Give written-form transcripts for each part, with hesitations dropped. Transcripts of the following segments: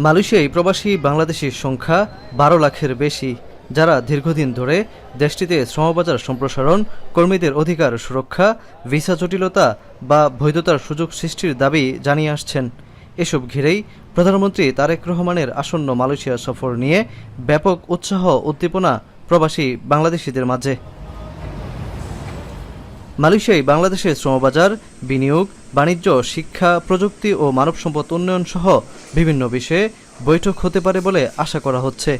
মালয়েশিয়ায় প্রবাসী বাংলাদেশির সংখ্যা 12 লাখের বেশি, যারা দীর্ঘদিন ধরে দেশটিতে শ্রমবাজার সম্প্রসারণ, কর্মীদের অধিকার সুরক্ষা, ভিসা জটিলতা বা বৈধতার সুযোগ সৃষ্টির দাবি জানিয়ে আসছেন। এসব ঘিরেই প্রধানমন্ত্রী তারেক রহমানের আসন্ন মালয়েশিয়া সফর নিয়ে ব্যাপক উৎসাহ উদ্দীপনা প্রবাসী বাংলাদেশিদের মাঝে। মালয়েশিয়ায় বাংলাদেশের শ্রমবাজার, বিনিয়োগ, বাণিজ্য, শিক্ষা, প্রযুক্তি ও মানব সম্পদ উন্নয়ন সহ বিভিন্ন বিষয়ে বৈঠক হতে পারে বলে আশা করা হচ্ছে।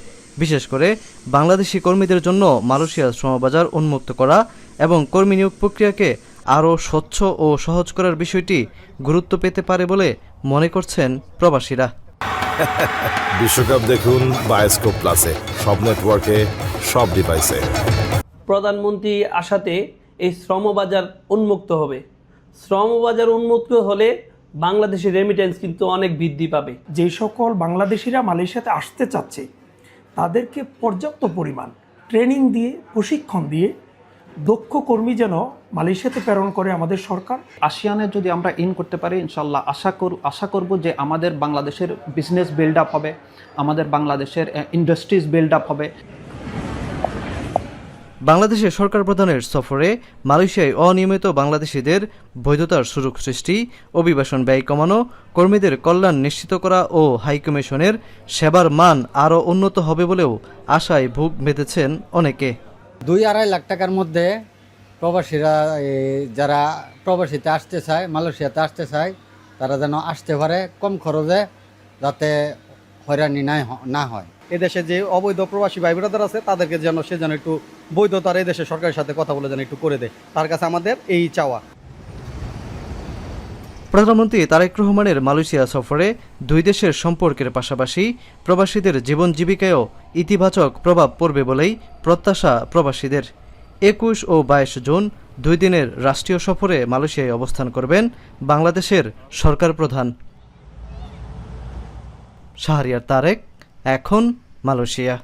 বিশেষ করে বাংলাদেশি কর্মীদের জন্য মালয়েশিয়ার শ্রমবাজার উন্মুক্ত করা এবং কর্মী নিয়োগ প্রক্রিয়াকে আরও স্বচ্ছ ও সহজ করার বিষয়টি গুরুত্ব পেতে পারে বলে মনে করছেন প্রবাসীরা। বিশ্বকাপ দেখুন বায়োস্কোপ প্লাসে, সব নেটওয়ার্কে, সব ডিভাইসে। প্রধানমন্ত্রী আসাতে এই শ্রমবাজার উন্মুক্ত হবে। শ্রমবাজার উন্মুক্ত হলে বাংলাদেশের রেমিটেন্স কিন্তু অনেক বৃদ্ধি পাবে। যে সকল বাংলাদেশিরা মালয়েশিয়াতে আসতে চাচ্ছে তাদেরকে পর্যাপ্ত পরিমাণ ট্রেনিং দিয়ে, প্রশিক্ষণ দিয়ে দক্ষ কর্মী যেন মালয়েশিয়াতে প্রেরণ করে আমাদের সরকার। আসিয়ানে যদি আমরা ইন করতে পারি, ইনশাল্লাহ আশা করব যে আমাদের বাংলাদেশের বিজনেস বিল্ড আপ হবে, আমাদের বাংলাদেশের ইন্ডাস্ট্রিজ বিল্ড আপ হবে। বাংলাদেশের সরকার প্রধানের সফরে মালয়েশিয়ায় অনিয়মিত বাংলাদেশিদের বৈধতার সুযোগ সৃষ্টি, অভিবাসন ব্যয় কমানো, কর্মীদের কল্যাণ নিশ্চিত করা ও হাইকমিশনের সেবার মান আরও উন্নত হবে বলেও আশায় বুক বেঁধেছেন অনেকে। 2-2.5 লাখ টাকার মধ্যে প্রবাসীরা যারা প্রবাসীতে আসতে চায়, মালয়েশিয়াতে আসতে চায়, তারা যেন আসতে পারে কম খরচে, যাতে হয়রানি না হয়। এদেশে যে অবৈধ প্রবাসী ভাই ব্রাদার আছে তাদেরকে যেন সে যেন একটু বৈধতার এই দেশের সরকারের সাথে কথা বলে যেন একটু করে দেয়, তার কাছে আমাদের এই চাওয়া। প্রধানমন্ত্রী তারেক রহমানের মালয়েশিয়া সফরে দুই দেশের সম্পর্কের পাশাপাশি প্রবাসীদের জীবন জীবিকায়ও ইতিবাচক প্রভাব পড়বে বলেই প্রত্যাশা প্রবাসীদের। 21 ও 22 জুন 2 দিনের রাষ্ট্রীয় সফরে মালয়েশিয়ায় অবস্থান করবেন বাংলাদেশের সরকার প্রধান। শাহরিয়ার তারেক, এখন মালয়েশিয়া।